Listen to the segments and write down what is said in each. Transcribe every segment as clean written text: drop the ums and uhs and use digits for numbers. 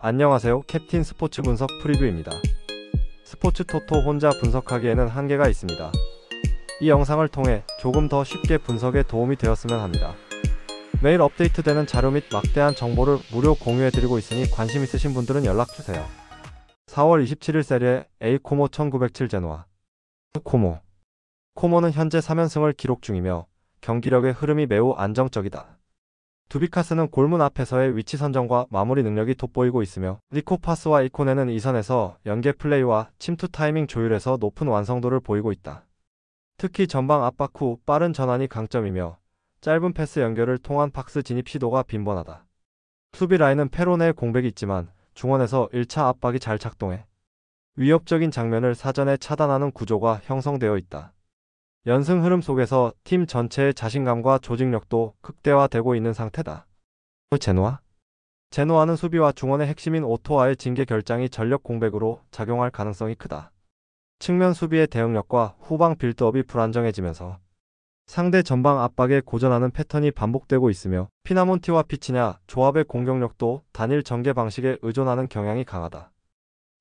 안녕하세요. 캡틴 스포츠 분석 프리뷰입니다. 스포츠 토토 혼자 분석하기에는 한계가 있습니다. 이 영상을 통해 조금 더 쉽게 분석에 도움이 되었으면 합니다. 매일 업데이트되는 자료 및 막대한 정보를 무료 공유해드리고 있으니 관심 있으신 분들은 연락주세요. 4월 27일 세리에 A 코모 1907 제노아. 코모는 현재 3연승을 기록 중이며 경기력의 흐름이 매우 안정적이다. 두비카스는 골문 앞에서의 위치 선정과 마무리 능력이 돋보이고 있으며 리코파스와 이코네는 이선에서 연계 플레이와 침투 타이밍 조율에서 높은 완성도를 보이고 있다. 특히 전방 압박 후 빠른 전환이 강점이며 짧은 패스 연결을 통한 박스 진입 시도가 빈번하다. 수비 라인은 페로네의 공백이 있지만 중원에서 1차 압박이 잘 작동해 위협적인 장면을 사전에 차단하는 구조가 형성되어 있다. 연승 흐름 속에서 팀 전체의 자신감과 조직력도 극대화되고 있는 상태다. 제노아는 수비와 중원의 핵심인 오토아의 징계 결장이 전력 공백으로 작용할 가능성이 크다. 측면 수비의 대응력과 후방 빌드업이 불안정해지면서 상대 전방 압박에 고전하는 패턴이 반복되고 있으며 피나몬티와 피치냐 조합의 공격력도 단일 전개 방식에 의존하는 경향이 강하다.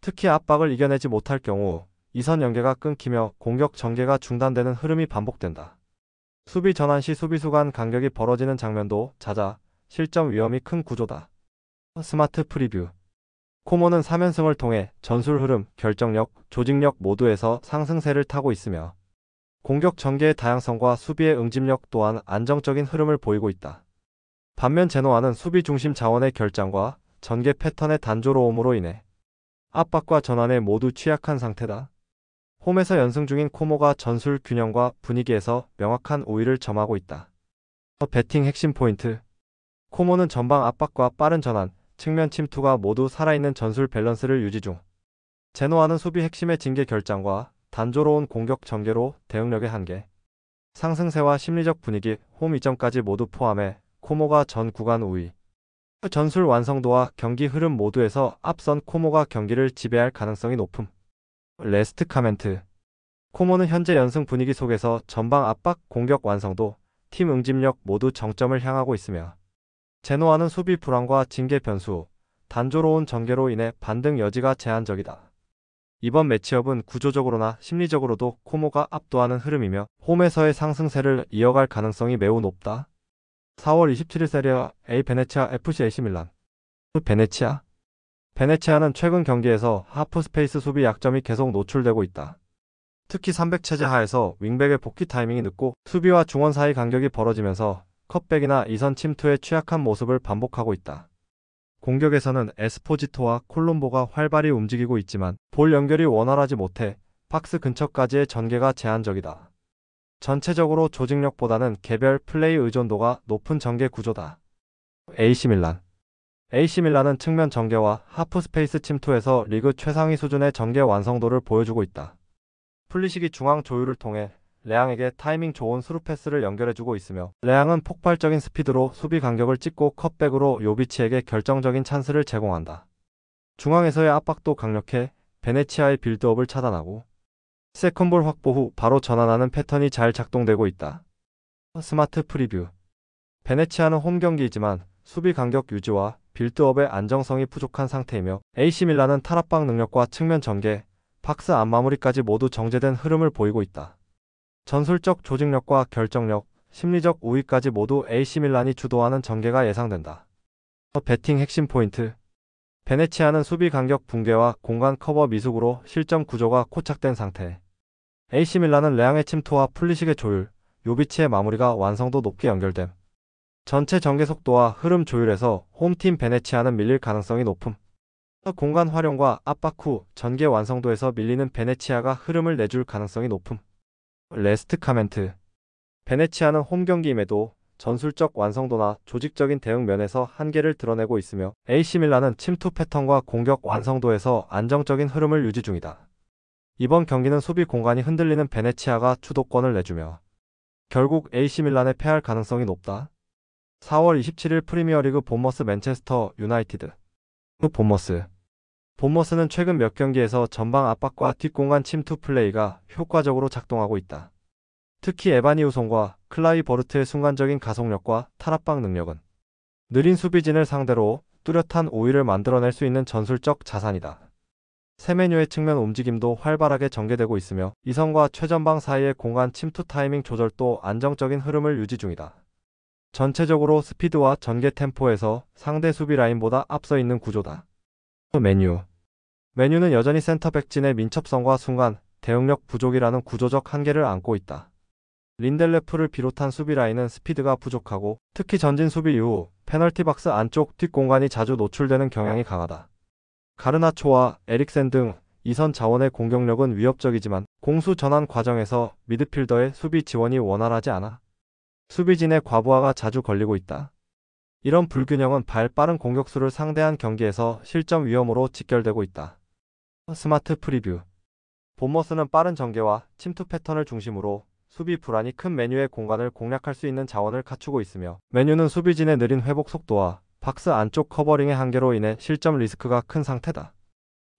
특히 압박을 이겨내지 못할 경우 이선 연계가 끊기며 공격 전개가 중단되는 흐름이 반복된다. 수비 전환 시 수비수 간 간격이 벌어지는 장면도 잦아 실점 위험이 큰 구조다. 스마트 프리뷰. 코모는 3연승을 통해 전술 흐름, 결정력, 조직력 모두에서 상승세를 타고 있으며 공격 전개의 다양성과 수비의 응집력 또한 안정적인 흐름을 보이고 있다. 반면 제노아는 수비 중심 자원의 결장과 전개 패턴의 단조로움으로 인해 압박과 전환에 모두 취약한 상태다. 홈에서 연승 중인 코모가 전술 균형과 분위기에서 명확한 우위를 점하고 있다. 배팅 핵심 포인트. 코모는 전방 압박과 빠른 전환, 측면 침투가 모두 살아있는 전술 밸런스를 유지 중. 제노아는 수비 핵심의 징계 결장과 단조로운 공격 전개로 대응력의 한계, 상승세와 심리적 분위기, 홈 이점까지 모두 포함해 코모가 전 구간 우위. 전술 완성도와 경기 흐름 모두에서 앞선 코모가 경기를 지배할 가능성이 높음. 레스트 카멘트. 코모는 현재 연승 분위기 속에서 전방 압박, 공격 완성도, 팀 응집력 모두 정점을 향하고 있으며 제노아는 수비 불안과 징계 변수, 단조로운 전개로 인해 반등 여지가 제한적이다. 이번 매치업은 구조적으로나 심리적으로도 코모가 압도하는 흐름이며 홈에서의 상승세를 이어갈 가능성이 매우 높다. 4월 27일 세리아 A 베네치아 FC AC 밀란. 베네치아는 최근 경기에서 하프 스페이스 수비 약점이 계속 노출되고 있다. 특히 300 체제 하에서 윙백의 복귀 타이밍이 늦고 수비와 중원 사이 간격이 벌어지면서 컷백이나 이선 침투에 취약한 모습을 반복하고 있다. 공격에서는 에스포지토와 콜롬보가 활발히 움직이고 있지만 볼 연결이 원활하지 못해 박스 근처까지의 전개가 제한적이다. 전체적으로 조직력보다는 개별 플레이 의존도가 높은 전개 구조다. AC 밀란은 측면 전개와 하프 스페이스 침투에서 리그 최상위 수준의 전개 완성도를 보여주고 있다. 플리식이 중앙 조율을 통해 레앙에게 타이밍 좋은 스루 패스를 연결해주고 있으며 레앙은 폭발적인 스피드로 수비 간격을 찢고 컷백으로 요비치에게 결정적인 찬스를 제공한다. 중앙에서의 압박도 강력해 베네치아의 빌드업을 차단하고 세컨볼 확보 후 바로 전환하는 패턴이 잘 작동되고 있다. 스마트 프리뷰. 베네치아는 홈 경기이지만 수비 간격 유지와 빌드업의 안정성이 부족한 상태이며 AC 밀란은 탈압박 능력과 측면 전개, 박스 안 마무리까지 모두 정제된 흐름을 보이고 있다. 전술적 조직력과 결정력, 심리적 우위까지 모두 AC 밀란이 주도하는 전개가 예상된다. 배팅 핵심 포인트. 베네치아는 수비 간격 붕괴와 공간 커버 미숙으로 실점 구조가 코착된 상태. AC 밀란은 레앙의 침투와 플리식의 조율, 요비치의 마무리가 완성도 높게 연결됨. 전체 전개 속도와 흐름 조율에서 홈팀 베네치아는 밀릴 가능성이 높음. 공간 활용과 압박 후 전개 완성도에서 밀리는 베네치아가 흐름을 내줄 가능성이 높음. 레스트 카멘트. 베네치아는 홈 경기임에도 전술적 완성도나 조직적인 대응 면에서 한계를 드러내고 있으며 AC 밀란은 침투 패턴과 공격 완성도에서 안정적인 흐름을 유지 중이다. 이번 경기는 수비 공간이 흔들리는 베네치아가 주도권을 내주며 결국 AC 밀란에 패할 가능성이 높다. 4월 27일 프리미어리그 본머스 맨체스터 유나이티드. 본머스는 최근 몇 경기에서 전방 압박과 뒷공간 침투 플레이가 효과적으로 작동하고 있다. 특히 에바니 우송과 클라이버르트의 순간적인 가속력과 탈압박 능력은 느린 수비진을 상대로 뚜렷한 우위를 만들어낼 수 있는 전술적 자산이다. 세메뉴의 측면 움직임도 활발하게 전개되고 있으며 이선과 최전방 사이의 공간 침투 타이밍 조절도 안정적인 흐름을 유지 중이다. 전체적으로 스피드와 전개 템포에서 상대 수비 라인보다 앞서 있는 구조다. 메뉴는 여전히 센터백진의 민첩성과 순간, 대응력 부족이라는 구조적 한계를 안고 있다. 린델레프를 비롯한 수비 라인은 스피드가 부족하고 특히 전진 수비 이후 페널티 박스 안쪽 뒷공간이 자주 노출되는 경향이 강하다. 가르나초와 에릭센 등 이선 자원의 공격력은 위협적이지만 공수 전환 과정에서 미드필더의 수비 지원이 원활하지 않아 수비진의 과부하가 자주 걸리고 있다. 이런 불균형은 발 빠른 공격수를 상대한 경기에서 실점 위험으로 직결되고 있다. 스마트 프리뷰. 본머스는 빠른 전개와 침투 패턴을 중심으로 수비 불안이 큰 메뉴의 공간을 공략할 수 있는 자원을 갖추고 있으며 메뉴는 수비진의 느린 회복 속도와 박스 안쪽 커버링의 한계로 인해 실점 리스크가 큰 상태다.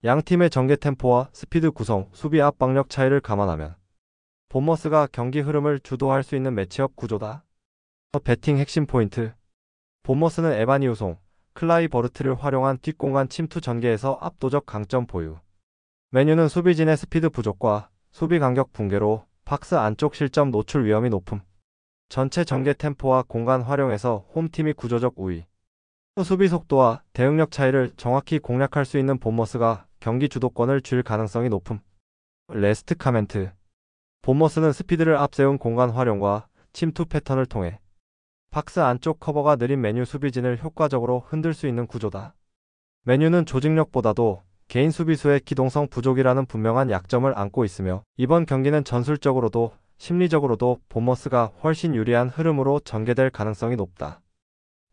양 팀의 전개 템포와 스피드 구성, 수비 압박력 차이를 감안하면 본머스가 경기 흐름을 주도할 수 있는 매치업 구조다. 배팅 핵심 포인트. 본머스는 에바니우송, 클라이버르트를 활용한 뒷공간 침투 전개에서 압도적 강점 보유. 메뉴는 수비진의 스피드 부족과 수비 간격 붕괴로 박스 안쪽 실점 노출 위험이 높음. 전체 전개 템포와 공간 활용에서 홈팀이 구조적 우위. 수비 속도와 대응력 차이를 정확히 공략할 수 있는 본머스가 경기 주도권을 쥘 가능성이 높음. 레스트 카멘트. 본머스는 스피드를 앞세운 공간 활용과 침투 패턴을 통해 박스 안쪽 커버가 느린 메뉴 수비진을 효과적으로 흔들 수 있는 구조다. 메뉴는 조직력보다도 개인 수비수의 기동성 부족이라는 분명한 약점을 안고 있으며 이번 경기는 전술적으로도 심리적으로도 본머스가 훨씬 유리한 흐름으로 전개될 가능성이 높다.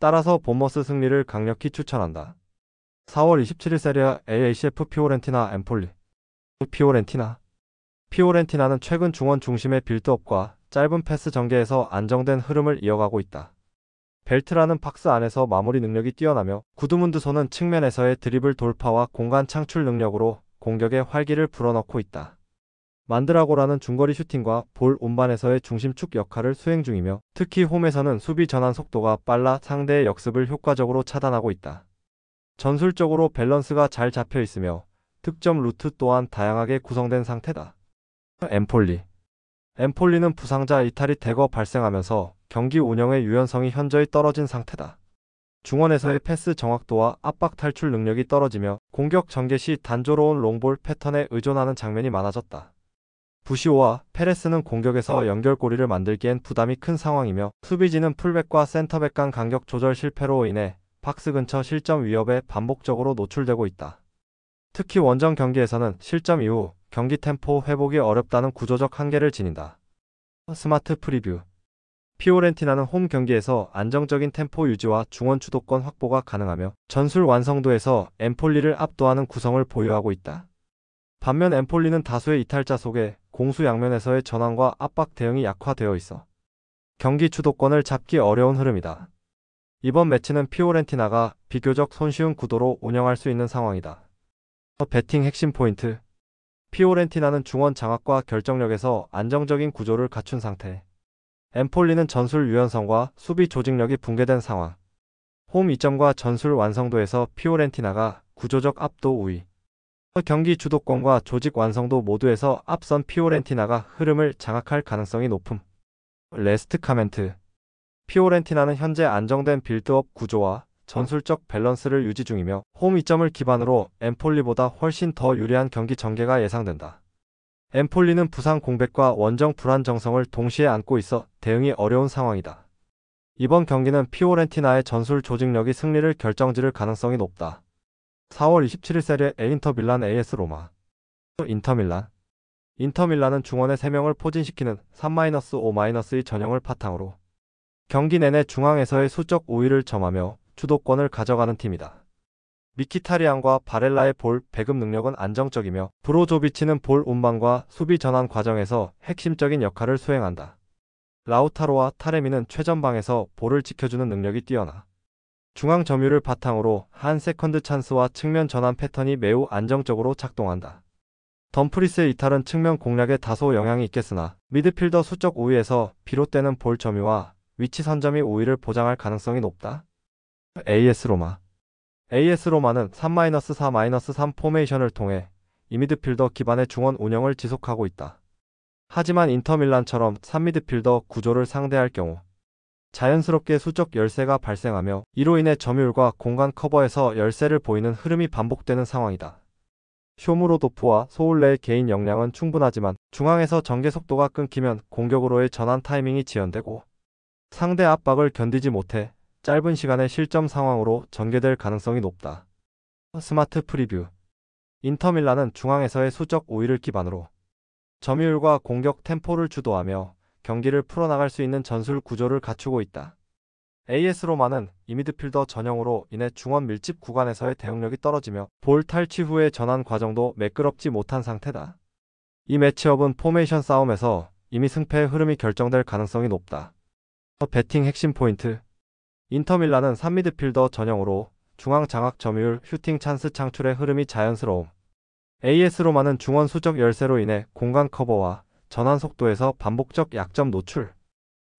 따라서 본머스 승리를 강력히 추천한다. 4월 27일 세리아 A ACF 피오렌티나 엠폴리. 피오렌티나는 최근 중원 중심의 빌드업과 짧은 패스 전개에서 안정된 흐름을 이어가고 있다. 벨트라는 박스 안에서 마무리 능력이 뛰어나며 구드문드손은 측면에서의 드리블 돌파와 공간 창출 능력으로 공격의 활기를 불어넣고 있다. 만드라고라는 중거리 슈팅과 볼 운반에서의 중심축 역할을 수행 중이며 특히 홈에서는 수비 전환 속도가 빨라 상대의 역습을 효과적으로 차단하고 있다. 전술적으로 밸런스가 잘 잡혀 있으며 득점 루트 또한 다양하게 구성된 상태다. 엠폴리는 부상자 이탈이 대거 발생하면서 경기 운영의 유연성이 현저히 떨어진 상태다. 중원에서의 패스 정확도와 압박 탈출 능력이 떨어지며 공격 전개 시 단조로운 롱볼 패턴에 의존하는 장면이 많아졌다. 부시오와 페레스는 공격에서 연결고리를 만들기엔 부담이 큰 상황이며 수비진은 풀백과 센터백 간 간격 조절 실패로 인해 박스 근처 실점 위협에 반복적으로 노출되고 있다. 특히 원정 경기에서는 실점 이후 경기 템포 회복이 어렵다는 구조적 한계를 지닌다. 스마트 프리뷰. 피오렌티나는 홈 경기에서 안정적인 템포 유지와 중원 주도권 확보가 가능하며 전술 완성도에서 엠폴리를 압도하는 구성을 보유하고 있다. 반면 엠폴리는 다수의 이탈자 속에 공수 양면에서의 전환과 압박 대응이 약화되어 있어 경기 주도권을 잡기 어려운 흐름이다. 이번 매치는 피오렌티나가 비교적 손쉬운 구도로 운영할 수 있는 상황이다. 배팅 핵심 포인트. 피오렌티나는 중원 장악과 결정력에서 안정적인 구조를 갖춘 상태. 엠폴리는 전술 유연성과 수비 조직력이 붕괴된 상황. 홈 이점과 전술 완성도에서 피오렌티나가 구조적 압도 우위. 경기 주도권과 조직 완성도 모두에서 앞선 피오렌티나가 흐름을 장악할 가능성이 높음. 레스트 카멘트. 피오렌티나는 현재 안정된 빌드업 구조와 전술적 밸런스를 유지 중이며 홈 이점을 기반으로 엠폴리보다 훨씬 더 유리한 경기 전개가 예상된다. 엠폴리는 부상 공백과 원정 불안정성을 동시에 안고 있어 대응이 어려운 상황이다. 이번 경기는 피오렌티나의 전술 조직력이 승리를 결정지을 가능성이 높다. 4월 27일 세리에 인터밀란 AS 로마. 인터밀란은 중원의 3명을 포진시키는 3-5-2 전형을 바탕으로 경기 내내 중앙에서의 수적 우위를 점하며 주도권을 가져가는 팀이다. 미키타리안과 바렐라의 볼 배급 능력은 안정적이며 브로조비치는 볼 운반과 수비 전환 과정에서 핵심적인 역할을 수행한다. 라우타로와 타레미는 최전방에서 볼을 지켜주는 능력이 뛰어나 중앙 점유를 바탕으로 한 세컨드 찬스와 측면 전환 패턴이 매우 안정적으로 작동한다. 덤프리스의 이탈은 측면 공략에 다소 영향이 있겠으나 미드필더 수적 우위에서 비롯되는 볼 점유와 위치 선점이 우위를 보장할 가능성이 높다. AS 로마. AS 로마는 3-4-3 포메이션을 통해 이미드필더 기반의 중원 운영을 지속하고 있다. 하지만 인터밀란처럼 3미드필더 구조를 상대할 경우 자연스럽게 수적 열세가 발생하며 이로 인해 점유율과 공간 커버에서 열세를 보이는 흐름이 반복되는 상황이다. 쇼무로도프와 소울레의 개인 역량은 충분하지만 중앙에서 전개 속도가 끊기면 공격으로의 전환 타이밍이 지연되고 상대 압박을 견디지 못해 짧은 시간의 실점 상황으로 전개될 가능성이 높다. 스마트 프리뷰. 인터밀란은 중앙에서의 수적 우위를 기반으로 점유율과 공격 템포를 주도하며 경기를 풀어나갈 수 있는 전술 구조를 갖추고 있다. AS 로마는 이미드필더 전형으로 인해 중원 밀집 구간에서의 대응력이 떨어지며 볼 탈취 후의 전환 과정도 매끄럽지 못한 상태다. 이 매치업은 포메이션 싸움에서 이미 승패의 흐름이 결정될 가능성이 높다. 배팅 핵심 포인트. 인터밀란은 3미드필더 전형으로 중앙 장악 점유율, 슈팅 찬스 창출의 흐름이 자연스러움. AS 로마는 중원 수적 열세로 인해 공간 커버와 전환 속도에서 반복적 약점 노출.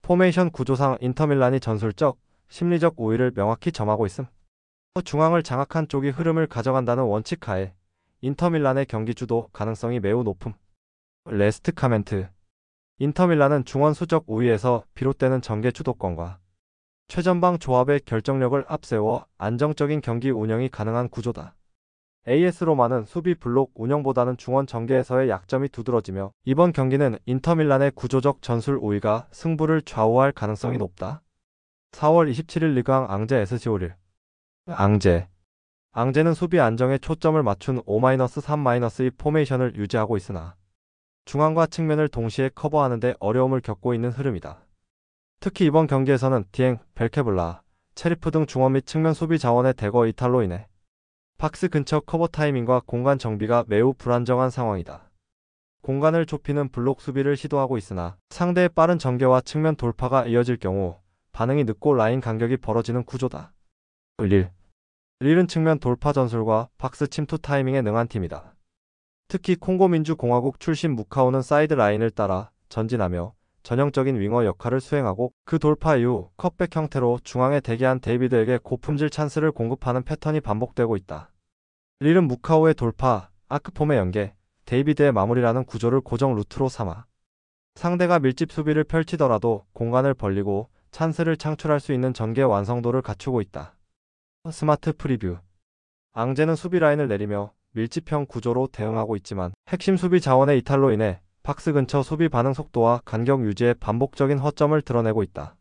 포메이션 구조상 인터밀란이 전술적, 심리적 우위를 명확히 점하고 있음. 중앙을 장악한 쪽이 흐름을 가져간다는 원칙 하에 인터밀란의 경기 주도 가능성이 매우 높음. 레스트 카멘트. 인터밀란은 중원 수적 우위에서 비롯되는 전개 주도권과 최전방 조합의 결정력을 앞세워 안정적인 경기 운영이 가능한 구조다. AS 로마는 수비 블록 운영보다는 중원 전개에서의 약점이 두드러지며 이번 경기는 인터밀란의 구조적 전술 우위가 승부를 좌우할 가능성이 높다. 4월 27일 리그왕 앙제 SC51. 앙제는 수비 안정에 초점을 맞춘 5-3-2 포메이션을 유지하고 있으나 중앙과 측면을 동시에 커버하는 데 어려움을 겪고 있는 흐름이다. 특히 이번 경기에서는 디엥, 벨케블라, 체리프 등 중원 및 측면 수비 자원의 대거 이탈로 인해 박스 근처 커버 타이밍과 공간 정비가 매우 불안정한 상황이다. 공간을 좁히는 블록 수비를 시도하고 있으나 상대의 빠른 전개와 측면 돌파가 이어질 경우 반응이 늦고 라인 간격이 벌어지는 구조다. 릴은 측면 돌파 전술과 박스 침투 타이밍에 능한 팀이다. 특히 콩고민주공화국 출신 무카오는 사이드 라인을 따라 전진하며 전형적인 윙어 역할을 수행하고 그 돌파 이후 컷백 형태로 중앙에 대기한 데이비드에게 고품질 찬스를 공급하는 패턴이 반복되고 있다. 릴은 무카오의 돌파, 아크폼의 연계, 데이비드의 마무리라는 구조를 고정 루트로 삼아 상대가 밀집 수비를 펼치더라도 공간을 벌리고 찬스를 창출할 수 있는 전개 완성도를 갖추고 있다. 스마트 프리뷰. 앙제는 수비 라인을 내리며 밀집형 구조로 대응하고 있지만 핵심 수비 자원의 이탈로 인해 박스 근처 수비 반응 속도와 간격 유지에 반복적인 허점을 드러내고 있다.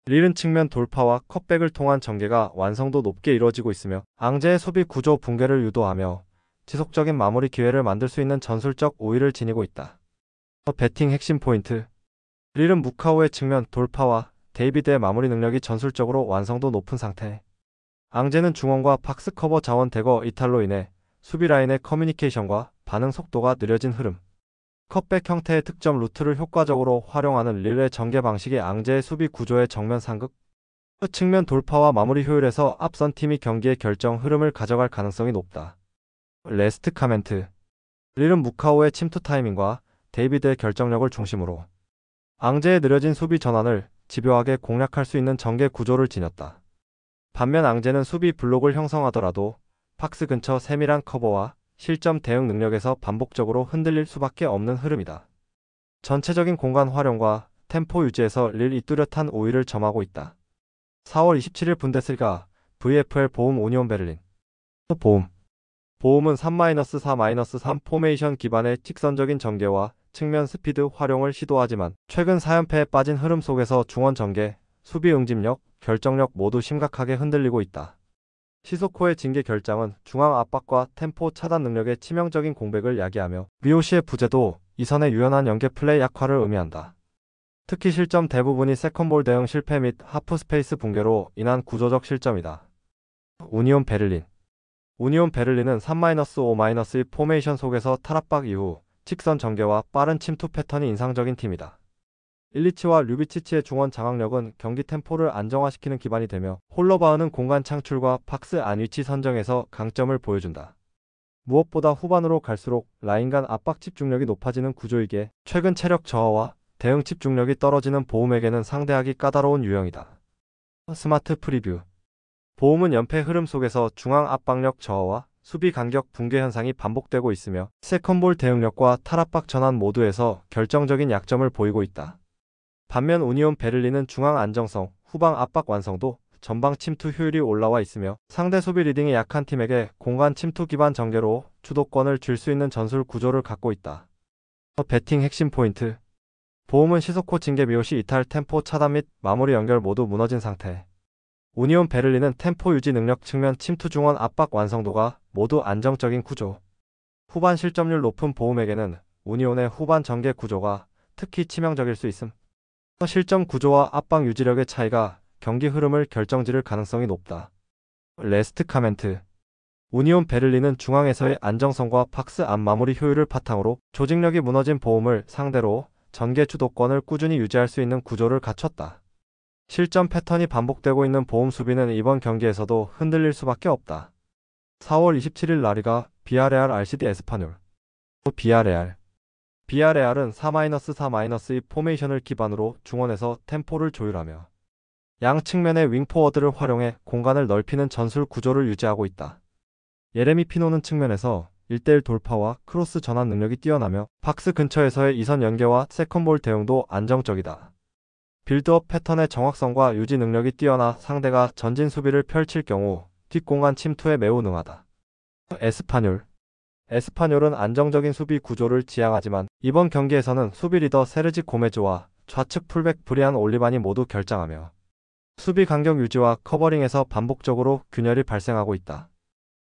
릴은 측면 돌파와 컷백을 통한 전개가 완성도 높게 이루어지고 있으며 앙제의 수비 구조 붕괴를 유도하며 지속적인 마무리 기회를 만들 수 있는 전술적 우위를 지니고 있다. 배팅 핵심 포인트. 릴은 무카오의 측면 돌파와 데이비드의 마무리 능력이 전술적으로 완성도 높은 상태. 앙제는 중원과 박스 커버 자원 대거 이탈로 인해 수비 라인의 커뮤니케이션과 반응 속도가 느려진 흐름. 컷백 형태의 특점 루트를 효과적으로 활용하는 릴의 전개 방식이 앙제의 수비 구조의 정면 상극, 측면 돌파와 마무리 효율에서 앞선 팀이 경기의 결정 흐름을 가져갈 가능성이 높다. 레스트 카멘트. 릴은 무카오의 침투 타이밍과 데이비드의 결정력을 중심으로 앙제의 느려진 수비 전환을 집요하게 공략할 수 있는 전개 구조를 지녔다. 반면 앙제는 수비 블록을 형성하더라도 박스 근처 세밀한 커버와 실점 대응 능력에서 반복적으로 흔들릴 수밖에 없는 흐름이다. 전체적인 공간 활용과 템포 유지에서 릴이 뚜렷한 우위를 점하고 있다. 4월 27일 분데스리가 VFL 보움 오니온 베를린. 보움은 3-4-3 포메이션 기반의 직선적인 전개와 측면 스피드 활용을 시도하지만 최근 4연패에 빠진 흐름 속에서 중원 전개, 수비 응집력, 결정력 모두 심각하게 흔들리고 있다. 시소코의 징계 결장은 중앙 압박과 템포 차단 능력의 치명적인 공백을 야기하며 미오시의 부재도 이선의 유연한 연계 플레이 약화를 의미한다. 특히 실점 대부분이 세컨볼 대응 실패 및 하프 스페이스 붕괴로 인한 구조적 실점이다. 우니온 베를린은 3-5-2 포메이션 속에서 탈압박 이후 직선 전개와 빠른 침투 패턴이 인상적인 팀이다. 일리치와 류비치치의 중원 장악력은 경기 템포를 안정화시키는 기반이 되며 홀러바흐는 공간 창출과 박스 안 위치 선정에서 강점을 보여준다. 무엇보다 후반으로 갈수록 라인 간 압박 집중력이 높아지는 구조이기에 최근 체력 저하와 대응 집중력이 떨어지는 보움에게는 상대하기 까다로운 유형이다. 스마트 프리뷰. 보움은 연패 흐름 속에서 중앙 압박력 저하와 수비 간격 붕괴 현상이 반복되고 있으며 세컨볼 대응력과 탈압박 전환 모두에서 결정적인 약점을 보이고 있다. 반면 우니온 베를린은 중앙 안정성, 후방 압박 완성도, 전방 침투 효율이 올라와 있으며 상대 수비 리딩이 약한 팀에게 공간 침투 기반 전개로 주도권을 쥘 수 있는 전술 구조를 갖고 있다. 배팅 핵심 포인트. 보움은 시소코 징계 미오시 이탈 템포 차단 및 마무리 연결 모두 무너진 상태. 우니온 베를린은 템포 유지 능력 측면 침투 중원 압박 완성도가 모두 안정적인 구조. 후반 실점률 높은 보움에게는 우니온의 후반 전개 구조가 특히 치명적일 수 있음. 실점 구조와 압박 유지력의 차이가 경기 흐름을 결정지을 가능성이 높다. 레스트 카멘트. 우니온 베를린은 중앙에서의 안정성과 박스 안 마무리 효율을 바탕으로 조직력이 무너진 보움을 상대로 전개 주도권을 꾸준히 유지할 수 있는 구조를 갖췄다. 실점 패턴이 반복되고 있는 보움 수비는 이번 경기에서도 흔들릴 수밖에 없다. 4월 27일 라리가 비아레알 RCD 에스파뇰. 비아레알은 4-4-2 포메이션을 기반으로 중원에서 템포를 조율하며 양 측면의 윙포워드를 활용해 공간을 넓히는 전술 구조를 유지하고 있다. 예레미 피노는 측면에서 1대1 돌파와 크로스 전환 능력이 뛰어나며 박스 근처에서의 이선 연계와 세컨볼 대응도 안정적이다. 빌드업 패턴의 정확성과 유지 능력이 뛰어나 상대가 전진 수비를 펼칠 경우 뒷공간 침투에 매우 능하다. 에스파뇰은 안정적인 수비 구조를 지향하지만 이번 경기에서는 수비 리더 세르지 고메즈와 좌측 풀백 브리안 올리반이 모두 결장하며 수비 간격 유지와 커버링에서 반복적으로 균열이 발생하고 있다.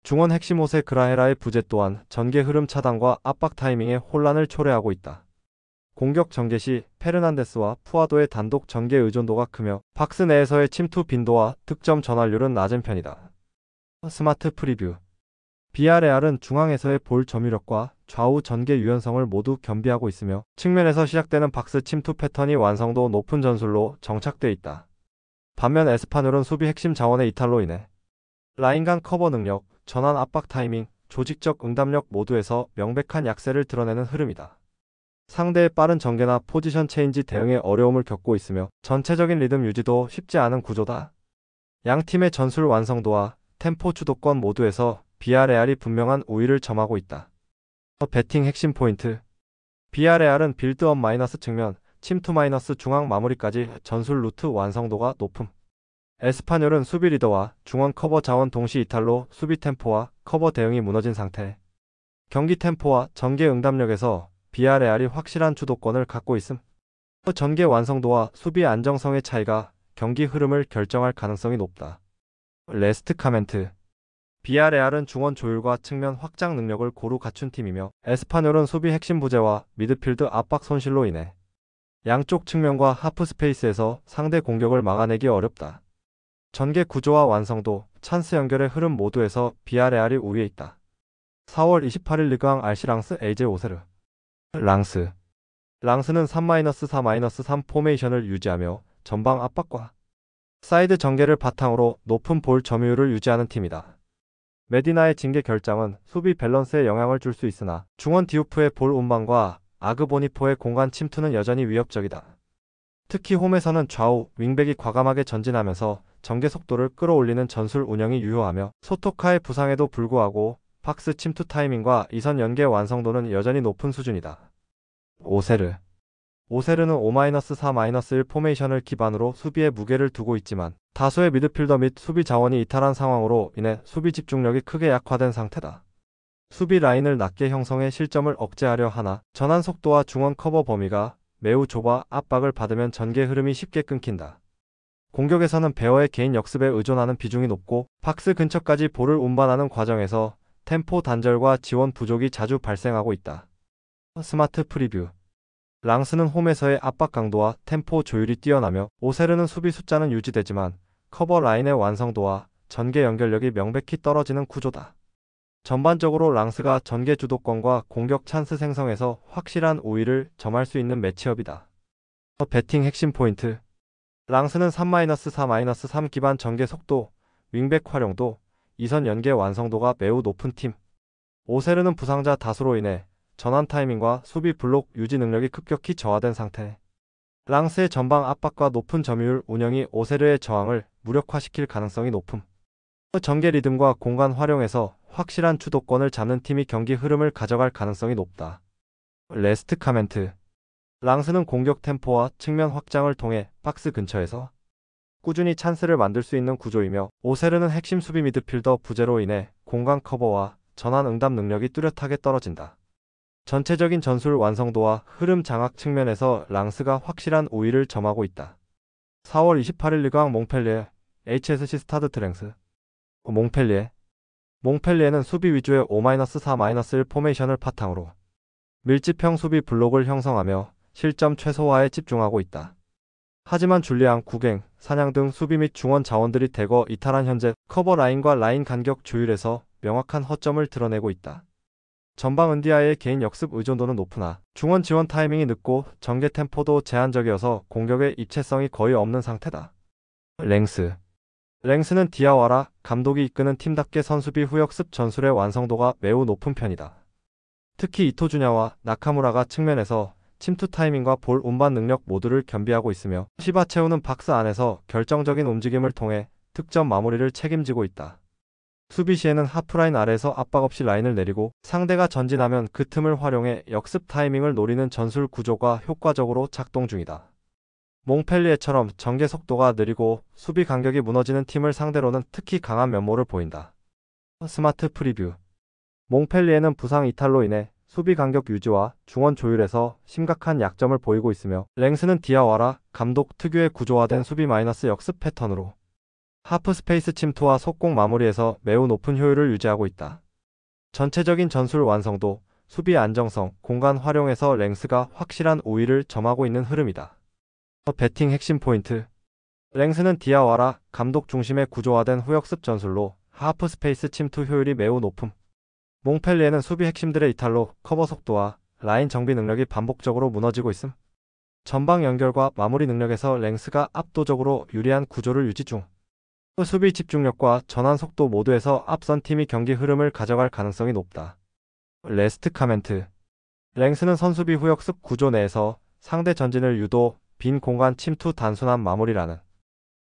중원 핵심 호세 그라헤라의 부재 또한 전개 흐름 차단과 압박 타이밍에 혼란을 초래하고 있다. 공격 전개 시 페르난데스와 푸아도의 단독 전개 의존도가 크며 박스 내에서의 침투 빈도와 득점 전환율은 낮은 편이다. 스마트 프리뷰. 비아레알은 중앙에서의 볼 점유력과 좌우 전개 유연성을 모두 겸비하고 있으며 측면에서 시작되는 박스 침투 패턴이 완성도 높은 전술로 정착돼 있다. 반면 에스파뇰은 수비 핵심 자원의 이탈로 인해 라인 간 커버 능력, 전환 압박 타이밍, 조직적 응답력 모두에서 명백한 약세를 드러내는 흐름이다. 상대의 빠른 전개나 포지션 체인지 대응에 어려움을 겪고 있으며 전체적인 리듬 유지도 쉽지 않은 구조다. 양 팀의 전술 완성도와 템포 주도권 모두에서 비아레알이 분명한 우위를 점하고 있다. 배팅 핵심 포인트. 비아레알은 빌드업 마이너스 측면, 침투 마이너스 중앙 마무리까지 전술 루트 완성도가 높음. 에스파뇰은 수비 리더와 중원 커버 자원 동시 이탈로 수비 템포와 커버 대응이 무너진 상태. 경기 템포와 전개 응답력에서 비아레알이 확실한 주도권을 갖고 있음. 전개 완성도와 수비 안정성의 차이가 경기 흐름을 결정할 가능성이 높다. 레스트 카멘트. 비아레알은 중원 조율과 측면 확장 능력을 고루 갖춘 팀이며 에스파뇰은 수비 핵심 부재와 미드필드 압박 손실로 인해 양쪽 측면과 하프 스페이스에서 상대 공격을 막아내기 어렵다. 전개 구조와 완성도, 찬스 연결의 흐름 모두에서 비아레알이 우위에 있다. 4월 28일 리그앙 RC 랑스 AJ 오세르. 랑스는 3-4-3 포메이션을 유지하며 전방 압박과 사이드 전개를 바탕으로 높은 볼 점유율을 유지하는 팀이다. 메디나의 징계 결장은 수비 밸런스에 영향을 줄 수 있으나 중원 디우프의 볼 운반과 아그보니포의 공간 침투는 여전히 위협적이다. 특히 홈에서는 좌우 윙백이 과감하게 전진하면서 전개 속도를 끌어올리는 전술 운영이 유효하며 소토카의 부상에도 불구하고 박스 침투 타이밍과 이선 연계 완성도는 여전히 높은 수준이다. 오세르는 5-4-1 포메이션을 기반으로 수비에 무게를 두고 있지만 다수의 미드필더 및 수비 자원이 이탈한 상황으로 인해 수비 집중력이 크게 약화된 상태다. 수비 라인을 낮게 형성해 실점을 억제하려 하나 전환 속도와 중원 커버 범위가 매우 좁아 압박을 받으면 전개 흐름이 쉽게 끊긴다. 공격에서는 베어의 개인 역습에 의존하는 비중이 높고 박스 근처까지 볼을 운반하는 과정에서 템포 단절과 지원 부족이 자주 발생하고 있다. 스마트 프리뷰. 랑스는 홈에서의 압박 강도와 템포 조율이 뛰어나며 오세르는 수비 숫자는 유지되지만 커버 라인의 완성도와 전개 연결력이 명백히 떨어지는 구조다. 전반적으로 랑스가 전개 주도권과 공격 찬스 생성에서 확실한 우위를 점할 수 있는 매치업이다. 배팅 핵심 포인트. 랑스는 3-4-3 기반 전개 속도, 윙백 활용도, 이선 연계 완성도가 매우 높은 팀. 오세르는 부상자 다수로 인해 전환 타이밍과 수비 블록 유지 능력이 급격히 저하된 상태. 랑스의 전방 압박과 높은 점유율 운영이 오세르의 저항을 무력화시킬 가능성이 높음. 전개 리듬과 공간 활용에서 확실한 주도권을 잡는 팀이 경기 흐름을 가져갈 가능성이 높다. 레스트 카멘트. 랑스는 공격 템포와 측면 확장을 통해 박스 근처에서 꾸준히 찬스를 만들 수 있는 구조이며, 오세르는 핵심 수비 미드필더 부재로 인해 공간 커버와 전환 응답 능력이 뚜렷하게 떨어진다. 전체적인 전술 완성도와 흐름 장악 측면에서 랑스가 확실한 우위를 점하고 있다. 4월 28일 리그왕 몽펠리에 HSC 스타드 트랭스. 몽펠리에는 수비 위주의 5-4-1 포메이션을 바탕으로 밀집형 수비 블록을 형성하며 실점 최소화에 집중하고 있다. 하지만 줄리앙, 국행, 사냥 등 수비 및 중원 자원들이 대거 이탈한 현재 커버 라인과 라인 간격 조율에서 명확한 허점을 드러내고 있다. 전방 은디아의 개인 역습 의존도는 높으나 중원 지원 타이밍이 늦고 전개 템포도 제한적이어서 공격의 입체성이 거의 없는 상태다. 랭스는 디아와라 감독이 이끄는 팀답게 선수비 후역습 전술의 완성도가 매우 높은 편이다. 특히 이토주냐와 나카무라가 측면에서 침투 타이밍과 볼 운반 능력 모두를 겸비하고 있으며, 시바체우는 박스 안에서 결정적인 움직임을 통해 득점 마무리를 책임지고 있다. 수비 시에는 하프라인 아래에서 압박 없이 라인을 내리고 상대가 전진하면 그 틈을 활용해 역습 타이밍을 노리는 전술 구조가 효과적으로 작동 중이다. 몽펠리에처럼 전개 속도가 느리고 수비 간격이 무너지는 팀을 상대로는 특히 강한 면모를 보인다. 스마트 프리뷰. 몽펠리에는 부상 이탈로 인해 수비 간격 유지와 중원 조율에서 심각한 약점을 보이고 있으며, 랭스는 디아와라 감독 특유의 구조화된 수비 마이너스 역습 패턴으로 하프 스페이스 침투와 속공 마무리에서 매우 높은 효율을 유지하고 있다. 전체적인 전술 완성도, 수비 안정성, 공간 활용에서 랭스가 확실한 우위를 점하고 있는 흐름이다. 배팅 핵심 포인트. 랭스는 디아와라 감독 중심의 구조화된 후역습 전술로 하프 스페이스 침투 효율이 매우 높음. 몽펠리에는 수비 핵심들의 이탈로 커버 속도와 라인 정비 능력이 반복적으로 무너지고 있음. 전방 연결과 마무리 능력에서 랭스가 압도적으로 유리한 구조를 유지 중. 수비 집중력과 전환 속도 모두에서 앞선 팀이 경기 흐름을 가져갈 가능성이 높다. 레스트 카멘트. 랭스는 선수비 후역습 구조 내에서 상대 전진을 유도, 빈 공간 침투 단순한 마무리라는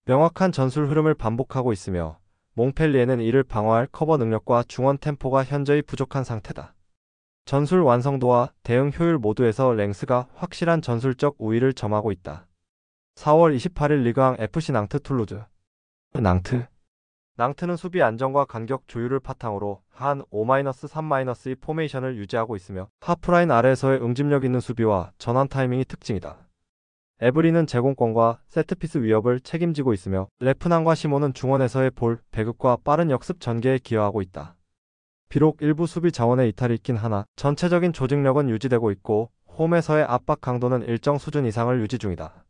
명확한 전술 흐름을 반복하고 있으며, 몽펠리에는 이를 방어할 커버 능력과 중원 템포가 현저히 부족한 상태다. 전술 완성도와 대응 효율 모두에서 랭스가 확실한 전술적 우위를 점하고 있다. 4월 28일 리그왕 FC 낭트 툴루즈. 낭트는 수비 안정과 간격 조율을 바탕으로 한 5-3-2 포메이션을 유지하고 있으며, 하프라인 아래에서의 응집력 있는 수비와 전환 타이밍이 특징이다. 에브리는 제공권과 세트피스 위협을 책임지고 있으며, 레프난과 시몬은 중원에서의 볼, 배급과 빠른 역습 전개에 기여하고 있다. 비록 일부 수비 자원의 이탈이 있긴 하나 전체적인 조직력은 유지되고 있고, 홈에서의 압박 강도는 일정 수준 이상을 유지 중이다.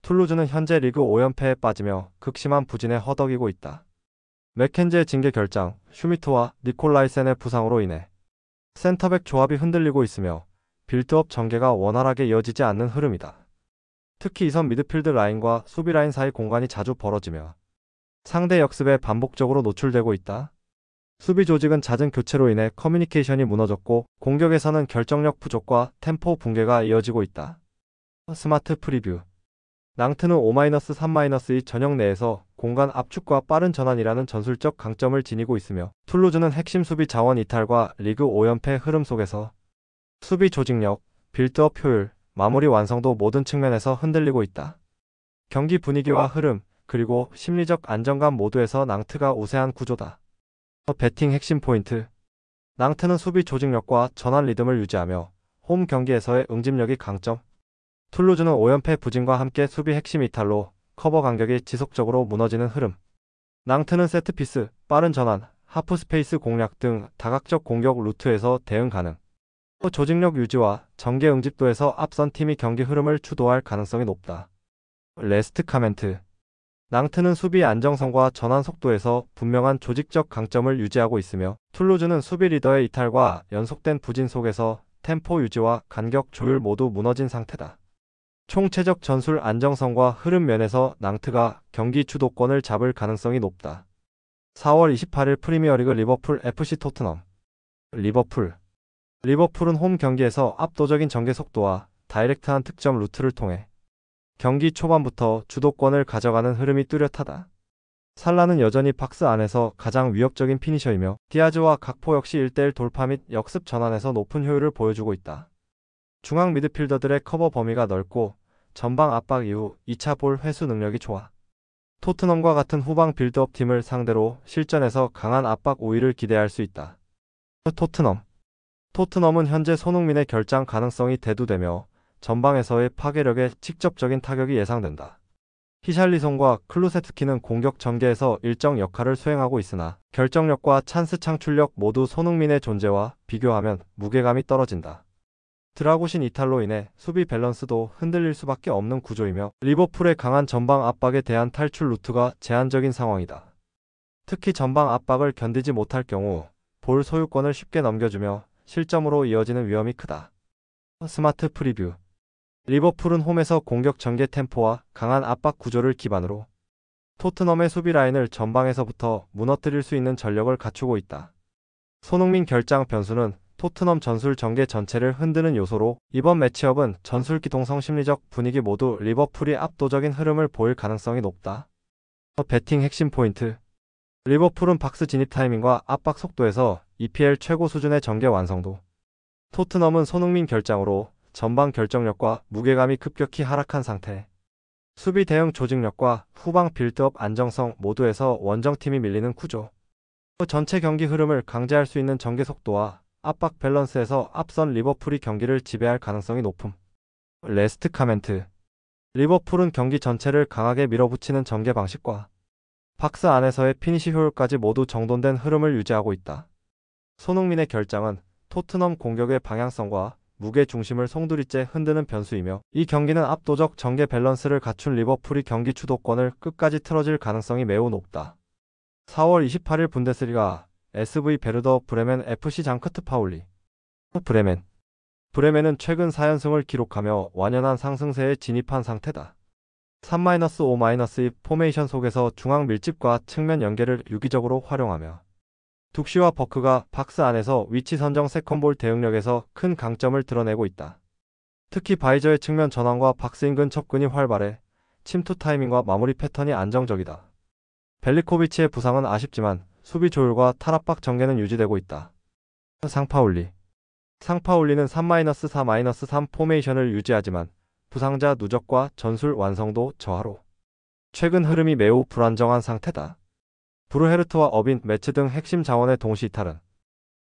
툴루즈는 현재 리그 5연패에 빠지며 극심한 부진에 허덕이고 있다. 맥켄지의 징계 결장, 슈미트와 니콜라이센의 부상으로 인해 센터백 조합이 흔들리고 있으며, 빌드업 전개가 원활하게 이어지지 않는 흐름이다. 특히 2선 미드필드 라인과 수비 라인 사이 공간이 자주 벌어지며 상대 역습에 반복적으로 노출되고 있다. 수비 조직은 잦은 교체로 인해 커뮤니케이션이 무너졌고, 공격에서는 결정력 부족과 템포 붕괴가 이어지고 있다. 스마트 프리뷰. 낭트는 5-3-2 전형 내에서 공간 압축과 빠른 전환이라는 전술적 강점을 지니고 있으며, 툴루즈는 핵심 수비 자원 이탈과 리그 5연패 흐름 속에서 수비 조직력, 빌드업 효율, 마무리 완성도 모든 측면에서 흔들리고 있다. 경기 분위기와 흐름, 그리고 심리적 안정감 모두에서 낭트가 우세한 구조다. 배팅 핵심 포인트. 낭트는 수비 조직력과 전환 리듬을 유지하며 홈 경기에서의 응집력이 강점. 툴루즈는 5연패 부진과 함께 수비 핵심 이탈로 커버 간격이 지속적으로 무너지는 흐름. 낭트는 세트피스, 빠른 전환, 하프 스페이스 공략 등 다각적 공격 루트에서 대응 가능. 조직력 유지와 전개 응집도에서 앞선 팀이 경기 흐름을 주도할 가능성이 높다. 레스트 카멘트. 낭트는 수비 안정성과 전환 속도에서 분명한 조직적 강점을 유지하고 있으며, 툴루즈는 수비 리더의 이탈과 연속된 부진 속에서 템포 유지와 간격 조율 모두 무너진 상태다. 총체적 전술 안정성과 흐름 면에서 낭트가 경기 주도권을 잡을 가능성이 높다. 4월 28일 프리미어리그 리버풀 FC 토트넘. 리버풀은 홈 경기에서 압도적인 전개 속도와 다이렉트한 득점 루트를 통해 경기 초반부터 주도권을 가져가는 흐름이 뚜렷하다. 살라는 여전히 박스 안에서 가장 위협적인 피니셔이며 디아즈와 각포 역시 1대1 돌파 및 역습 전환에서 높은 효율을 보여주고 있다. 중앙 미드필더들의 커버 범위가 넓고 전방 압박 이후 2차 볼 회수 능력이 좋아. 토트넘과 같은 후방 빌드업 팀을 상대로 실전에서 강한 압박 우위를 기대할 수 있다. 토트넘은 현재 손흥민의 결장 가능성이 대두되며 전방에서의 파괴력에 직접적인 타격이 예상된다. 히샬리송과 클루세트키는 공격 전개에서 일정 역할을 수행하고 있으나 결정력과 찬스 창출력 모두 손흥민의 존재와 비교하면 무게감이 떨어진다. 드라구신 이탈로 인해 수비 밸런스도 흔들릴 수밖에 없는 구조이며 리버풀의 강한 전방 압박에 대한 탈출 루트가 제한적인 상황이다. 특히 전방 압박을 견디지 못할 경우 볼 소유권을 쉽게 넘겨주며 실점으로 이어지는 위험이 크다. 스마트 프리뷰. 리버풀은 홈에서 공격 전개 템포와 강한 압박 구조를 기반으로 토트넘의 수비 라인을 전방에서부터 무너뜨릴 수 있는 전력을 갖추고 있다. 손흥민 결장 변수는 토트넘 전술 전개 전체를 흔드는 요소로 이번 매치업은 전술 기동성 심리적 분위기 모두 리버풀이 압도적인 흐름을 보일 가능성이 높다. 배팅 핵심 포인트. 리버풀은 박스 진입 타이밍과 압박 속도에서 EPL 최고 수준의 전개 완성도. 토트넘은 손흥민 결장으로 전방 결정력과 무게감이 급격히 하락한 상태. 수비 대응 조직력과 후방 빌드업 안정성 모두에서 원정팀이 밀리는 구조. 전체 경기 흐름을 강제할 수 있는 전개 속도와 압박 밸런스에서 앞선 리버풀이 경기를 지배할 가능성이 높음. 레스트 카멘트. 리버풀은 경기 전체를 강하게 밀어붙이는 전개 방식과 박스 안에서의 피니시 효율까지 모두 정돈된 흐름을 유지하고 있다. 손흥민의 결장은 토트넘 공격의 방향성과 무게 중심을 송두리째 흔드는 변수이며 이 경기는 압도적 전개 밸런스를 갖춘 리버풀이 경기 주도권을 끝까지 틀어질 가능성이 매우 높다. 4월 28일 분데스리가 SV 베르더 브레멘 FC 장크트 파울리. 브레멘은 최근 4연승을 기록하며 완연한 상승세에 진입한 상태다. 3-5-2 포메이션 속에서 중앙 밀집과 측면 연계를 유기적으로 활용하며 둑시와 버크가 박스 안에서 위치 선정 세컨볼 대응력에서 큰 강점을 드러내고 있다. 특히 바이저의 측면 전환과 박스 인근 접근이 활발해 침투 타이밍과 마무리 패턴이 안정적이다. 벨리코비치의 부상은 아쉽지만 수비 조율과 탈압박 전개는 유지되고 있다. 상파울리는 3-4-3 포메이션을 유지하지만 부상자 누적과 전술 완성도 저하로 최근 흐름이 매우 불안정한 상태다. 브루헤르트와 어빈, 매츠 등 핵심 자원의 동시 이탈은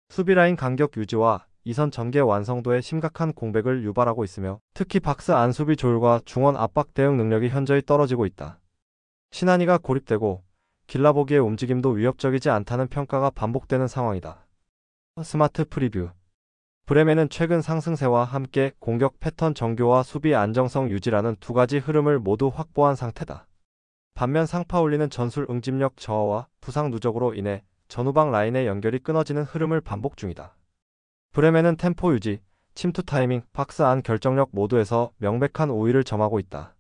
수비라인 간격 유지와 이선 전개 완성도에 심각한 공백을 유발하고 있으며 특히 박스 안 수비 조율과 중원 압박 대응 능력이 현저히 떨어지고 있다. 신한이가 고립되고 길라보기의 움직임도 위협적이지 않다는 평가가 반복되는 상황이다. 스마트 프리뷰. 브레멘은 최근 상승세와 함께 공격 패턴 정교와 수비 안정성 유지라는 두 가지 흐름을 모두 확보한 상태다. 반면 상파울리는 전술 응집력 저하와 부상 누적으로 인해 전후방 라인의 연결이 끊어지는 흐름을 반복 중이다. 브레멘은 템포 유지, 침투 타이밍, 박스 안 결정력 모두에서 명백한 우위를 점하고 있다.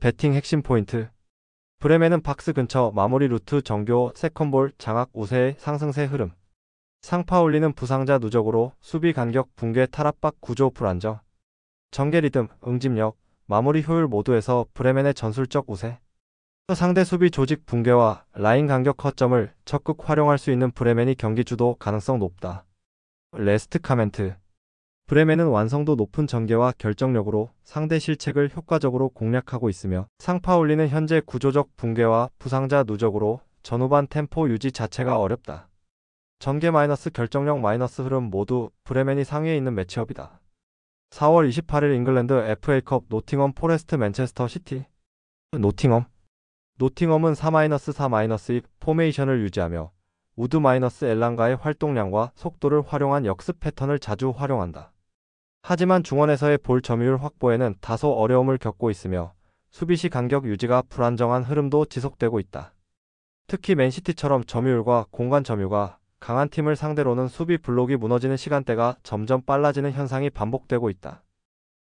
배팅 핵심 포인트. 브레멘은 박스 근처 마무리 루트 정교, 세컨볼, 장악 우세의 상승세 흐름. 상파울리는 부상자 누적으로 수비 간격 붕괴 탈압박 구조 불안정. 전개 리듬, 응집력, 마무리 효율 모두에서 브레멘의 전술적 우세. 상대 수비 조직 붕괴와 라인 간격 허점을 적극 활용할 수 있는 브레멘이 경기 주도 가능성 높다. 레스트 카멘트. 브레멘은 완성도 높은 전개와 결정력으로 상대 실책을 효과적으로 공략하고 있으며 상파울리는 현재 구조적 붕괴와 부상자 누적으로 전후반 템포 유지 자체가 어렵다. 전개 마이너스 결정력 마이너스 흐름 모두 브레멘이 상위에 있는 매치업이다. 4월 28일 잉글랜드 FA컵 노팅엄 포레스트 맨체스터 시티. 노팅엄은 4-4-2 포메이션을 유지하며 우드 엘랑가의 활동량과 속도를 활용한 역습 패턴을 자주 활용한다. 하지만 중원에서의 볼 점유율 확보에는 다소 어려움을 겪고 있으며 수비시 간격 유지가 불안정한 흐름도 지속되고 있다. 특히 맨시티처럼 점유율과 공간 점유가 강한 팀을 상대로는 수비 블록이 무너지는 시간대가 점점 빨라지는 현상이 반복되고 있다.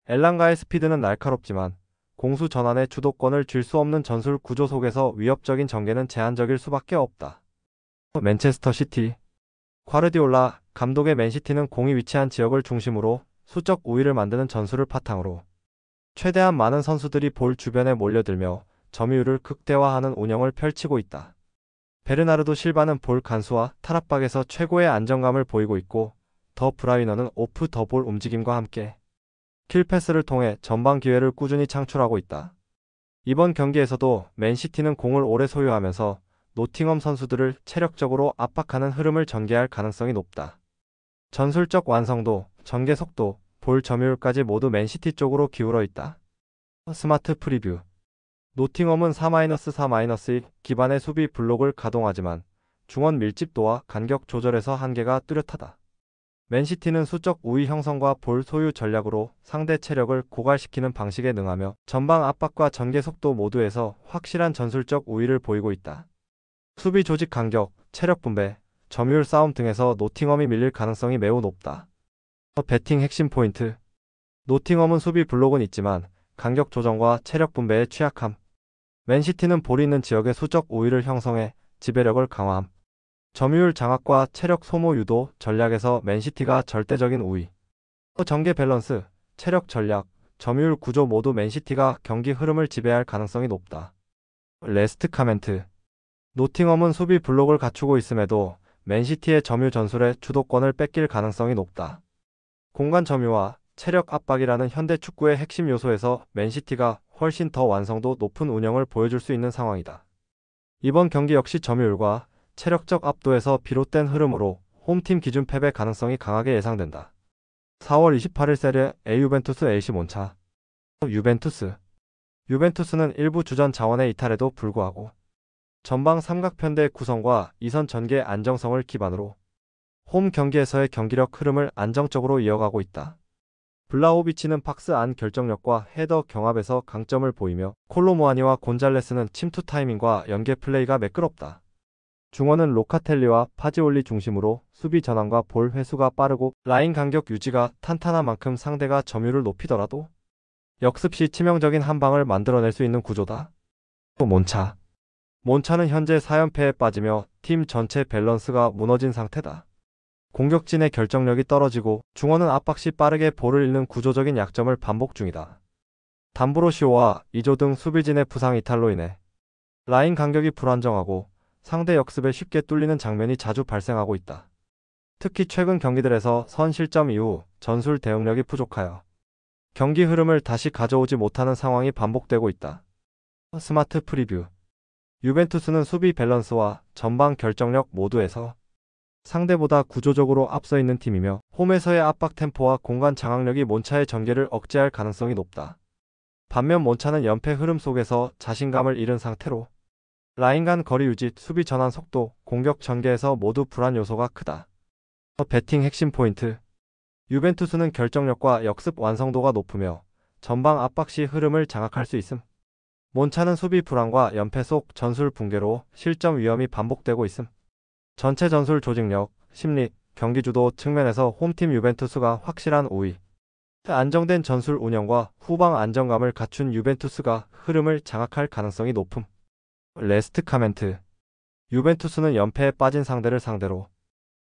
엘랑가의 스피드는 날카롭지만 공수 전환의 주도권을 쥘 수 없는 전술 구조 속에서 위협적인 전개는 제한적일 수밖에 없다. 맨체스터 시티. 과르디올라 감독의 맨시티는 공이 위치한 지역을 중심으로 수적 우위를 만드는 전술을 바탕으로 최대한 많은 선수들이 볼 주변에 몰려들며 점유율을 극대화하는 운영을 펼치고 있다. 베르나르도 실바는 볼 간수와 탈압박에서 최고의 안정감을 보이고 있고, 더 브라이너는 오프 더 볼 움직임과 함께 킬 패스를 통해 전방 기회를 꾸준히 창출하고 있다. 이번 경기에서도 맨시티는 공을 오래 소유하면서 노팅엄 선수들을 체력적으로 압박하는 흐름을 전개할 가능성이 높다. 전술적 완성도, 전개 속도, 볼 점유율까지 모두 맨시티 쪽으로 기울어 있다. 스마트 프리뷰. 노팅엄은 4-4-2 기반의 수비 블록을 가동하지만 중원 밀집도와 간격 조절에서 한계가 뚜렷하다. 맨시티는 수적 우위 형성과 볼 소유 전략으로 상대 체력을 고갈시키는 방식에 능하며 전방 압박과 전개 속도 모두에서 확실한 전술적 우위를 보이고 있다. 수비 조직 간격, 체력 분배, 점유율 싸움 등에서 노팅엄이 밀릴 가능성이 매우 높다. 배팅 핵심 포인트. 노팅엄은 수비 블록은 있지만 간격 조정과 체력 분배에 취약함. 맨시티는 볼이 있는 지역의 수적 우위를 형성해 지배력을 강화함. 점유율 장악과 체력 소모 유도 전략에서 맨시티가 절대적인 우위. 전개 밸런스, 체력 전략, 점유율 구조 모두 맨시티가 경기 흐름을 지배할 가능성이 높다. 레스트 카멘트. 노팅엄은 수비 블록을 갖추고 있음에도 맨시티의 점유 전술에 주도권을 뺏길 가능성이 높다. 공간 점유와 체력 압박이라는 현대 축구의 핵심 요소에서 맨시티가 훨씬 더 완성도 높은 운영을 보여줄 수 있는 상황이다. 이번 경기 역시 점유율과 체력적 압도에서 비롯된 흐름으로 홈팀 기준 패배 가능성이 강하게 예상된다. 4월 28일 세리에 A 유벤투스 AC 몬차. 유벤투스는 일부 주전 자원의 이탈에도 불구하고 전방 삼각편대 구성과 이선 전개 안정성을 기반으로 홈 경기에서의 경기력 흐름을 안정적으로 이어가고 있다. 블라호비치는 박스 안 결정력과 헤더 경합에서 강점을 보이며 콜로무아니와 곤잘레스는 침투 타이밍과 연계 플레이가 매끄럽다. 중원은 로카텔리와 파지올리 중심으로 수비 전환과 볼 회수가 빠르고 라인 간격 유지가 탄탄한 만큼 상대가 점유율을 높이더라도 역습 시 치명적인 한 방을 만들어낼 수 있는 구조다. 몬차는 현재 4연패에 빠지며 팀 전체 밸런스가 무너진 상태다. 공격진의 결정력이 떨어지고 중원은 압박 시 빠르게 볼을 잃는 구조적인 약점을 반복 중이다. 담브로시오와 이조 등 수비진의 부상 이탈로 인해 라인 간격이 불안정하고 상대 역습에 쉽게 뚫리는 장면이 자주 발생하고 있다. 특히 최근 경기들에서 선 실점 이후 전술 대응력이 부족하여 경기 흐름을 다시 가져오지 못하는 상황이 반복되고 있다. 스마트 프리뷰. 유벤투스는 수비 밸런스와 전방 결정력 모두에서 상대보다 구조적으로 앞서 있는 팀이며 홈에서의 압박 템포와 공간 장악력이 몬차의 전개를 억제할 가능성이 높다. 반면 몬차는 연패 흐름 속에서 자신감을 잃은 상태로 라인 간 거리 유지, 수비 전환 속도, 공격 전개에서 모두 불안 요소가 크다. 배팅 핵심 포인트. 유벤투스는 결정력과 역습 완성도가 높으며 전방 압박 시 흐름을 장악할 수 있음. 몬차는 수비 불안과 연패 속 전술 붕괴로 실점 위험이 반복되고 있음. 전체 전술 조직력, 심리, 경기 주도 측면에서 홈팀 유벤투스가 확실한 우위. 안정된 전술 운영과 후방 안정감을 갖춘 유벤투스가 흐름을 장악할 가능성이 높음. 레스트 카멘트. 유벤투스는 연패에 빠진 상대를 상대로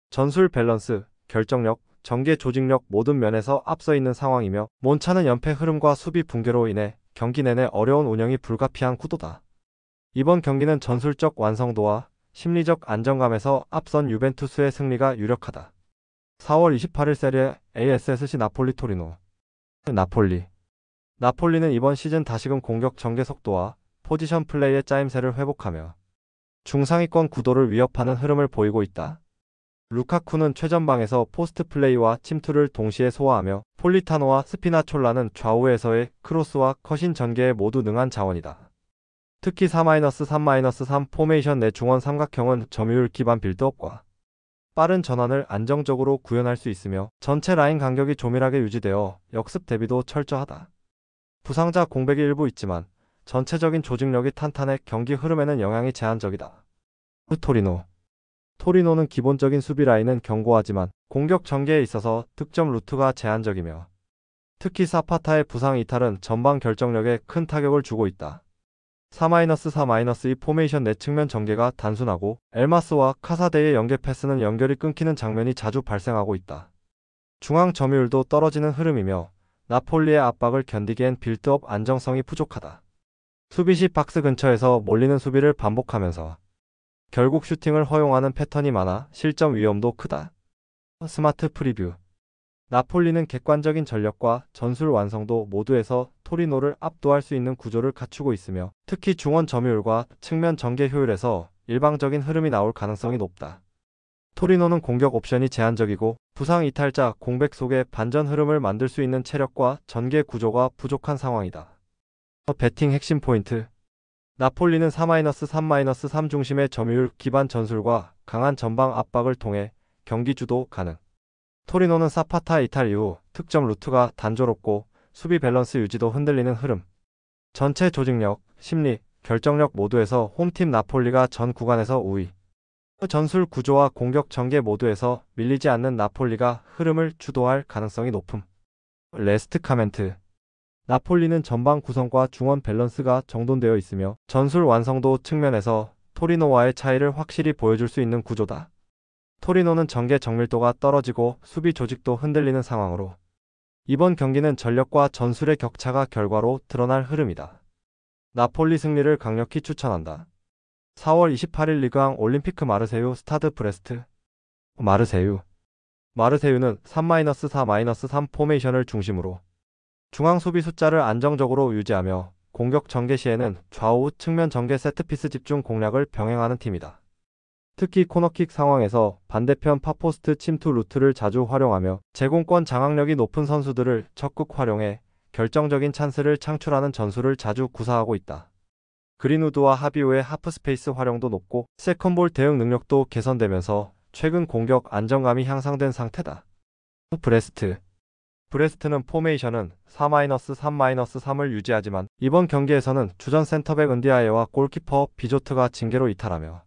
전술 밸런스, 결정력, 전개 조직력 모든 면에서 앞서 있는 상황이며 몬차는 연패 흐름과 수비 붕괴로 인해 경기 내내 어려운 운영이 불가피한 구도다. 이번 경기는 전술적 완성도와 심리적 안정감에서 앞선 유벤투스의 승리가 유력하다. 4월 28일 세리에 ASSC 나폴리 토리노. 나폴리는 이번 시즌 다시금 공격 전개 속도와 포지션 플레이의 짜임새를 회복하며 중상위권 구도를 위협하는 흐름을 보이고 있다. 루카쿠는 최전방에서 포스트 플레이와 침투를 동시에 소화하며 폴리타노와 스피나촐라는 좌우에서의 크로스와 컷인 전개에 모두 능한 자원이다. 특히 4-3-3 포메이션 내 중원 삼각형은 점유율 기반 빌드업과 빠른 전환을 안정적으로 구현할 수 있으며 전체 라인 간격이 조밀하게 유지되어 역습 대비도 철저하다. 부상자 공백이 일부 있지만 전체적인 조직력이 탄탄해 경기 흐름에는 영향이 제한적이다. 토리노는 기본적인 수비 라인은 견고하지만 공격 전개에 있어서 득점 루트가 제한적이며 특히 사파타의 부상 이탈은 전방 결정력에 큰 타격을 주고 있다. 4-4-2 포메이션 내 측면 전개가 단순하고 엘마스와 카사데의 연계 패스는 연결이 끊기는 장면이 자주 발생하고 있다. 중앙 점유율도 떨어지는 흐름이며 나폴리의 압박을 견디기엔 빌드업 안정성이 부족하다. 수비 시 박스 근처에서 몰리는 수비를 반복하면서 결국 슈팅을 허용하는 패턴이 많아 실점 위험도 크다. 스마트 프리뷰. 나폴리는 객관적인 전력과 전술 완성도 모두에서 토리노를 압도할 수 있는 구조를 갖추고 있으며 특히 중원 점유율과 측면 전개 효율에서 일방적인 흐름이 나올 가능성이 높다. 토리노는 공격 옵션이 제한적이고 부상 이탈자 공백 속에 반전 흐름을 만들 수 있는 체력과 전개 구조가 부족한 상황이다. 배팅 핵심 포인트. 나폴리는 4-3-3 중심의 점유율 기반 전술과 강한 전방 압박을 통해 경기 주도 가능. 토리노는 사파타 이탈 이후 득점 루트가 단조롭고 수비 밸런스 유지도 흔들리는 흐름. 전체 조직력, 심리, 결정력 모두에서 홈팀 나폴리가 전 구간에서 우위. 전술 구조와 공격 전개 모두에서 밀리지 않는 나폴리가 흐름을 주도할 가능성이 높음. 레스트 카멘트. 나폴리는 전방 구성과 중원 밸런스가 정돈되어 있으며 전술 완성도 측면에서 토리노와의 차이를 확실히 보여줄 수 있는 구조다. 토리노는 전개 정밀도가 떨어지고 수비 조직도 흔들리는 상황으로 이번 경기는 전력과 전술의 격차가 결과로 드러날 흐름이다. 나폴리 승리를 강력히 추천한다. 4월 28일 리그왕 올림피크 마르세유 스타드 브레스트. 마르세유는 3-4-3 포메이션을 중심으로 중앙 수비 숫자를 안정적으로 유지하며 공격 전개 시에는 좌우 측면 전개 세트피스 집중 공략을 병행하는 팀이다. 특히 코너킥 상황에서 반대편 파포스트 침투 루트를 자주 활용하며 제공권 장악력이 높은 선수들을 적극 활용해 결정적인 찬스를 창출하는 전술을 자주 구사하고 있다. 그린우드와 하비오의 하프스페이스 활용도 높고 세컨볼 대응 능력도 개선되면서 최근 공격 안정감이 향상된 상태다. 브레스트는 포메이션은 4-3-3을 유지하지만 이번 경기에서는 주전 센터백 은디아예와 골키퍼 비조트가 징계로 이탈하며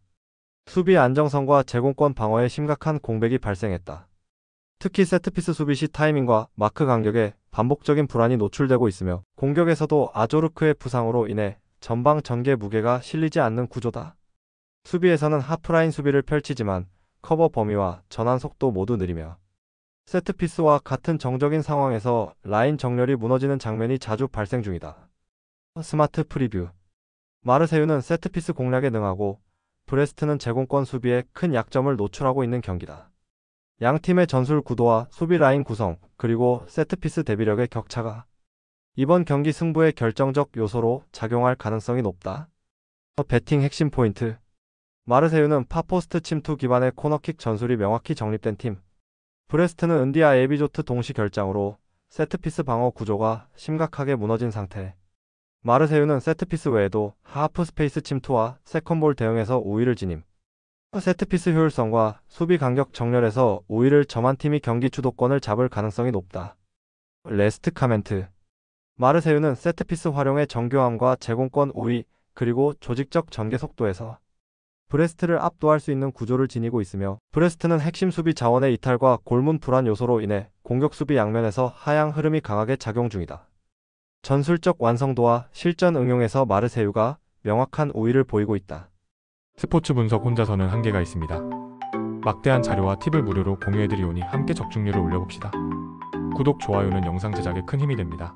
수비 안정성과 제공권 방어에 심각한 공백이 발생했다. 특히 세트피스 수비 시 타이밍과 마크 간격에 반복적인 불안이 노출되고 있으며 공격에서도 아조르크의 부상으로 인해 전방 전개 무게가 실리지 않는 구조다. 수비에서는 하프라인 수비를 펼치지만 커버 범위와 전환 속도 모두 느리며 세트피스와 같은 정적인 상황에서 라인 정렬이 무너지는 장면이 자주 발생 중이다. 스마트 프리뷰. 마르세유는 세트피스 공략에 능하고 브레스트는 제공권 수비에 큰 약점을 노출하고 있는 경기다. 양 팀의 전술 구도와 수비 라인 구성, 그리고 세트피스 대비력의 격차가 이번 경기 승부의 결정적 요소로 작용할 가능성이 높다. 배팅 핵심 포인트. 마르세유는 파포스트 침투 기반의 코너킥 전술이 명확히 정립된 팀. 브레스트는 은디아 에비조트 동시 결장으로 세트피스 방어 구조가 심각하게 무너진 상태. 마르세유는 세트피스 외에도 하프 스페이스 침투와 세컨볼 대응에서 우위를 지님. 세트피스 효율성과 수비 간격 정렬에서 우위를 점한 팀이 경기 주도권을 잡을 가능성이 높다. 레스트 카멘트. 마르세유는 세트피스 활용의 정교함과 제공권 우위, 그리고 조직적 전개 속도에서 브레스트를 압도할 수 있는 구조를 지니고 있으며 브레스트는 핵심 수비 자원의 이탈과 골문 불안 요소로 인해 공격 수비 양면에서 하향 흐름이 강하게 작용 중이다. 전술적 완성도와 실전 응용에서 마르세유가 명확한 우위를 보이고 있다. 스포츠 분석 혼자서는 한계가 있습니다. 막대한 자료와 팁을 무료로 공유해드리오니 함께 적중률을 올려봅시다. 구독, 좋아요는 영상 제작에 큰 힘이 됩니다.